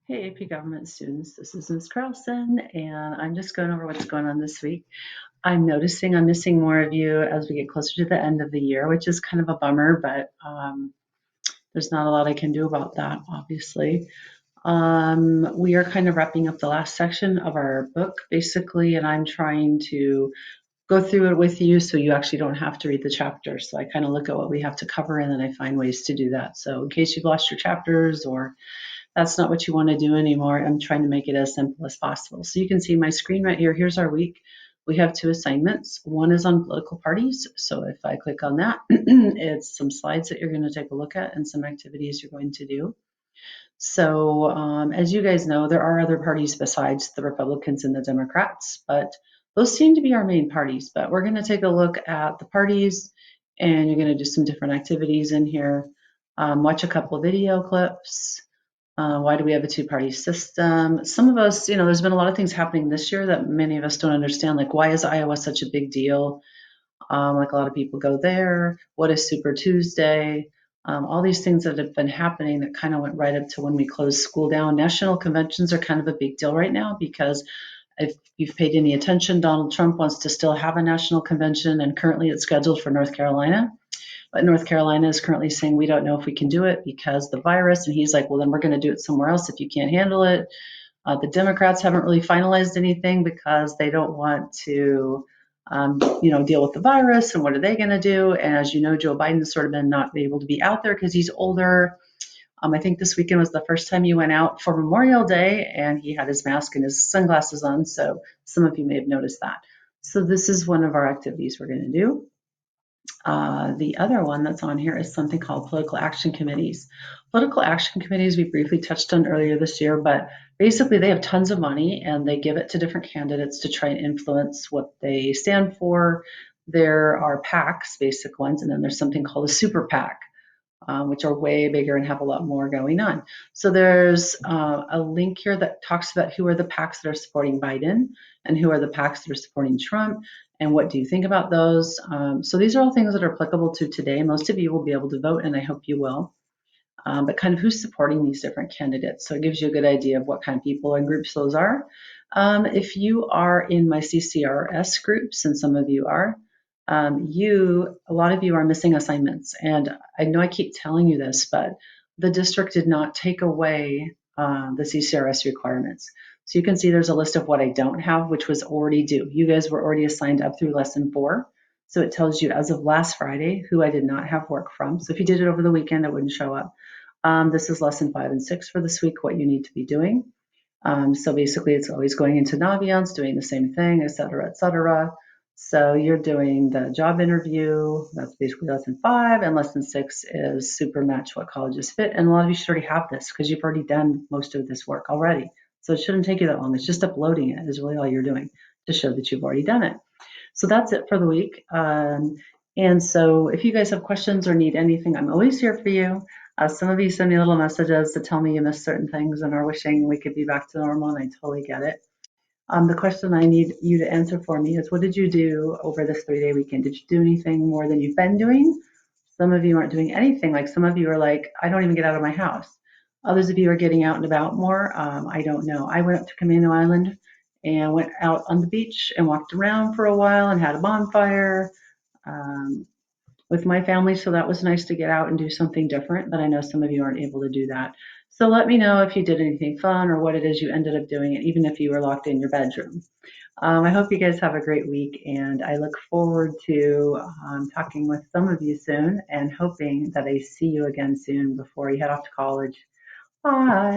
Hey, AP Government students, this is Ms. Carlson, and I'm just going over what's going on this week. I'm noticing I'm missing more of you as we get closer to the end of the year, which is kind of a bummer, but there's not a lot I can do about that, obviously. We are kind of wrapping up the last section of our book, basically, and I'm trying to go through it with you so you actually don't have to read the chapters. So I kind of look at what we have to cover and then I find ways to do that. So in case you've lost your chapters or that's not what you want to do anymore, I'm trying to make it as simple as possible. So you can see my screen right here. Here's our week. We have two assignments. One is on political parties. So if I click on that, it's some slides that you're going to take a look at and some activities you're going to do. So as you guys know, there are other parties besides the Republicans and the Democrats, but those seem to be our main parties. But we're going to take a look at the parties and you're going to do some different activities in here. Watch a couple of video clips. Why do we have a two-party system? Some of us, there's been a lot of things happening this year that many of us don't understand. Like, why is Iowa such a big deal? Like a lot of people go there. What is Super Tuesday? All these things that have been happening that kind of went right up to when we closed school down. National conventions are kind of a big deal right now because if you've paid any attention, Donald Trump wants to still have a national convention, and currently it's scheduled for North Carolina. But North Carolina is currently saying we don't know if we can do it because the virus. And he's like, well, then we're going to do it somewhere else if you can't handle it. The Democrats haven't really finalized anything because they don't want to, deal with the virus. And what are they going to do? And as you know, Joe Biden's sort of been not able to be out there because he's older. I think this weekend was the first time he went out for Memorial Day and he had his mask and his sunglasses on. So some of you may have noticed that. So this is one of our activities we're going to do. The other one that's on here is something called political action committees. Political action committees we briefly touched on earlier this year, but basically they have tons of money and they give it to different candidates to try and influence what they stand for. There are PACs, basic ones, and then there's something called a super PAC, which are way bigger and have a lot more going on. So there's a link here that talks about who are the PACs that are supporting Biden and who are the PACs that are supporting Trump and what do you think about those. So these are all things that are applicable to today. Most of you will be able to vote and I hope you will. But kind of who's supporting these different candidates. So it gives you a good idea of what kind of people and groups those are. If you are in my CCRS groups, and some of you are, a lot of you are missing assignments. And I know I keep telling you this, but the district did not take away the CCRS requirements. So you can see there's a list of what I don't have, which was already due. You guys were already assigned up through lesson 4. So it tells you as of last Friday who I did not have work from. So if you did it over the weekend, it wouldn't show up. This is lesson 5 and 6 for this week, what you need to be doing. So basically it's always going into Naviance, doing the same thing, et cetera, et cetera. So you're doing the job interview, that's basically lesson 5, and lesson 6 is super match what colleges fit. And a lot of you should already have this because you've already done most of this work already. So it shouldn't take you that long. It's just uploading it is really all you're doing to show that you've already done it. So that's it for the week. And so if you guys have questions or need anything, I'm always here for you. Some of you send me little messages to tell me you missed certain things and are wishing we could be back to normal, and I totally get it. The question I need you to answer for me is, what did you do over this 3-day weekend? Did you do anything more than you've been doing? Some of you aren't doing anything. Like some of you are like, I don't even get out of my house. Others of you are getting out and about more. I don't know. I went up to Camano Island and went out on the beach and walked around for a while and had a bonfire. With my family, so that was nice to get out and do something different, but I know some of you aren't able to do that. So let me know if you did anything fun or what it is you ended up doing, even if you were locked in your bedroom. I hope you guys have a great week, and I look forward to talking with some of you soon and hoping that I see you again soon before you head off to college. Bye.